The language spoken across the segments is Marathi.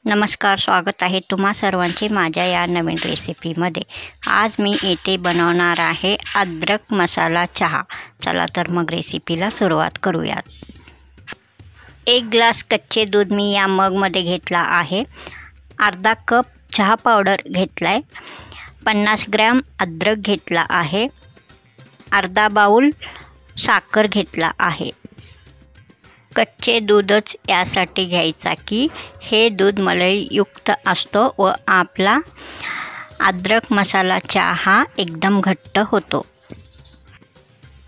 नमस्कार, स्वागत आहे तुम्हा सर्वांचे माझ्या या नवीन रेसिपीमध्ये। आज मी येथे बनवणार आहे अद्रक मसाला चहा। चला तर मग रेसिपीला सुरुवात करूयात। 1 ग्लास कच्चे दूध मी या मगमध्ये घेतला आहे। अर्धा कप चहा पावडर घेतलाय। 50 ग्रॅम अद्रक घेतला आहे। अर्धा बाउल साखर घेतला आहे। कच्चे दूधच यासाठी घ्यायचा की हे दूध मलईयुक्त असतो व आपला अद्रक मसाला चहा एकदम घट्ट होतो।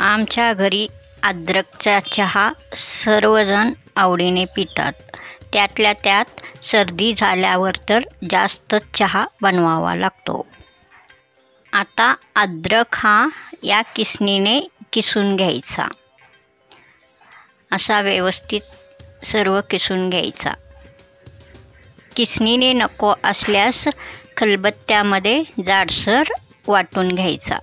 आमच्या घरी अद्रकचा चहा सर्वजण आवडीने पितात। त्यातल्या त्यात सर्दी झाल्यावर तर जास्त चहा बनवावा लागतो। आता अद्रक हा या किसणीने किसून घ्यायचा। असा व्यवस्थित सर्व किसून घ्यायचा। किसणीने नको असल्यास खलबत्त्यामध्ये जाडसर वाटून घ्यायचा।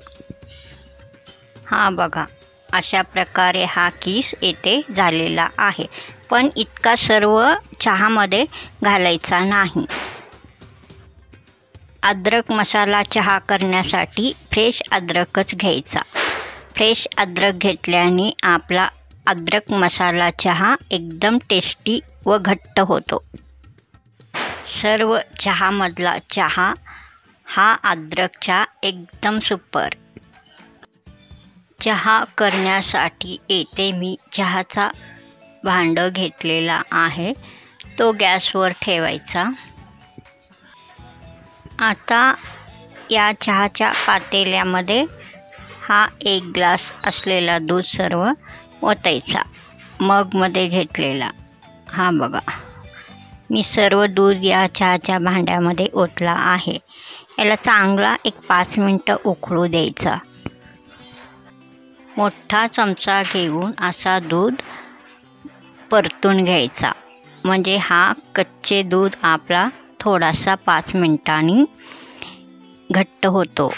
हा बघा, अशा प्रकारे हा किस येथे झालेला आहे। पण इतका सर्व चहामध्ये घालायचा नाही। अद्रक मसाला चहा करण्यासाठी फ्रेश अद्रकच घ्यायचा। फ्रेश अद्रक घेतल्याने आपला अद्रक मसाला चहा एकदम टेस्टी व घट्ट होतो। सर्व चहामधला चहा हा अद्रकचा एकदम सुपर। चहा करण्यासाठी येथे मी चहाचा भांड घेतलेला आहे, तो गॅसवर ठेवायचा। आता या चहाच्या पातेल्यामध्ये हा 1 ग्लास असलेला दूध सर्व ओतायचा। मगमध्ये घेतलेला हा बघा, मी सर्व दूध या चहाच्या भांड्यामध्ये ओतला आहे। याला चांगला 5 मिनिटं उकळू द्यायचा। मोठा चमचा घेऊन असा दूध परतून घ्यायचा, म्हणजे हा कच्चे दूध आपला थोडासा 5 मिनिटांनी घट्ट होतो।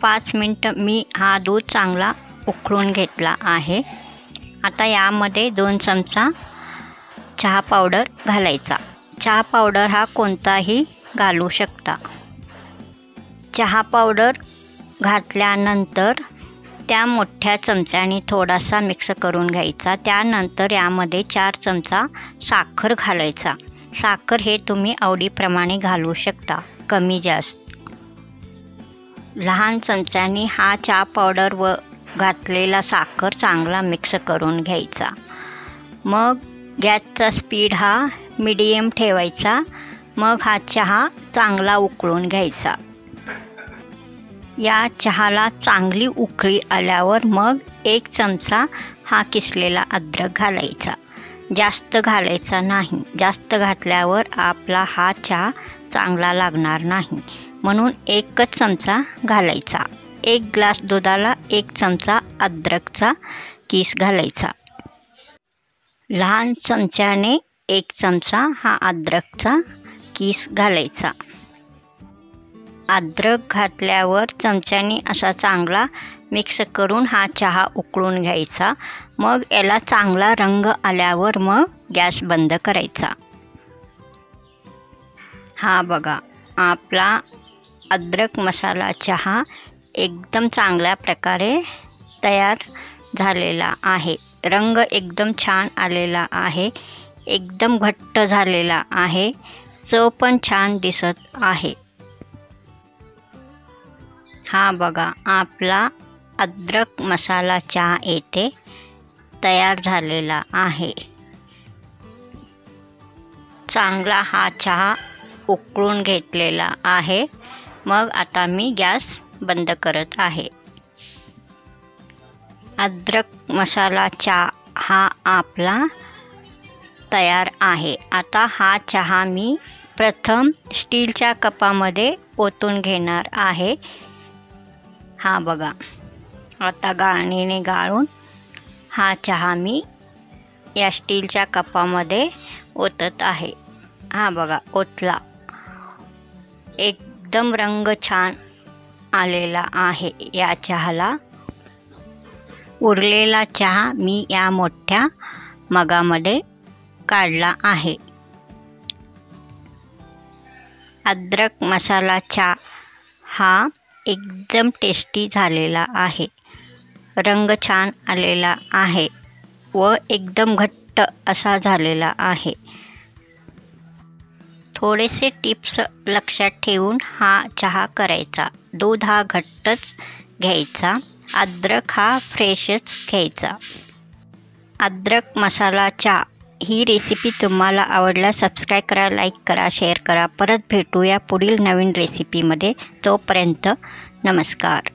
5 मिनिटं मी हा दूध चांगला उकळून घेतला आहे। आता यामध्ये 2 चमचा चहा पावडर घालायचा। चहा पावडर हा कोणताही घालू शकता। चहा पावडर घातल्यानंतर त्या मोठ्या चमच्याने थोडासा मिक्स करून घ्यायचा। त्यानंतर यामध्ये 4 चमचा साखर घालायचा। साखर हे तुम्ही आवडीप्रमाणे घालू शकता, कमी जास्त। लहान चमच्याने हा चहा पावडर व घातलेला साखर चांगला मिक्स करून घ्यायचा। मग गॅसचा स्पीड हा मीडियम ठेवायचा। मग हा चहा चांगला उकळून घ्यायचा। या चहाला चांगली उकळी आल्यावर मग 1 चमचा हा किसलेला अद्रक घालायचा। जास्त घालायचा नाही, जास्त घातल्यावर आपला हा चहा चांगला लागणार नाही, म्हणून 1च चमचा घालायचा। 1 ग्लास दुधाला 1 चमचा अद्रकचा किस घालायचा। लहान चमच्याने 1 चमचा हा अद्रकचा किस घालायचा। अद्रक घातल्यावर चमच्याने असा चांगला मिक्स करून हा चहा उकळून घ्यायचा। मग याला चांगला रंग आल्यावर मग गॅस बंद करायचा। हा बघा, आपला अद्रक मसाला चहा एकदम चांगल्या प्रकारे तयार झालेला आहे। रंग एकदम छान आलेला आहे, एकदम घट्ट झालेला आहे, चव पण छान दिसत आहे। हा बघा, आपला अद्रक मसाला चहा येथे तयार झालेला आहे। चांगला हा चहा उकळून घेतलेला आहे। मग आता मी गॅस बंद करत आहे। अद्रक मसाला चहा हा आपला तयार आहे। आता हा चहा मी प्रथम स्टीलच्या कपामध्ये ओतून घेणार आहे। हा बघा, आता गाळणीने गाळून हा चहा मी या स्टीलच्या कपामध्ये ओतत आहे। हा बघा, ओतला। एकदम रंग छान आलेला आहे या चहाला। उरलेला चहा मी या मोठ्या मगामध्ये काढला आहे। अद्रक मसाला चहा हा एकदम टेस्टी झालेला आहे. रंग छान आलेला आहे व एकदम घट्ट असा झालेला आहे. थोडेसे टिप्स लक्षात ठेवून हा चहा करायचा. दूध हा घट्टच घ्यायचा. अद्रक हा फ्रेशच घ्यायचा. अद्रक मसाला चहा ही रेसिपी तुम्हाला आवडल्यास सबस्क्राईब करा, लाईक करा, शेअर करा. परत भेटूया पुढील नवीन रेसिपीमध्ये. तोपर्यंत नमस्कार.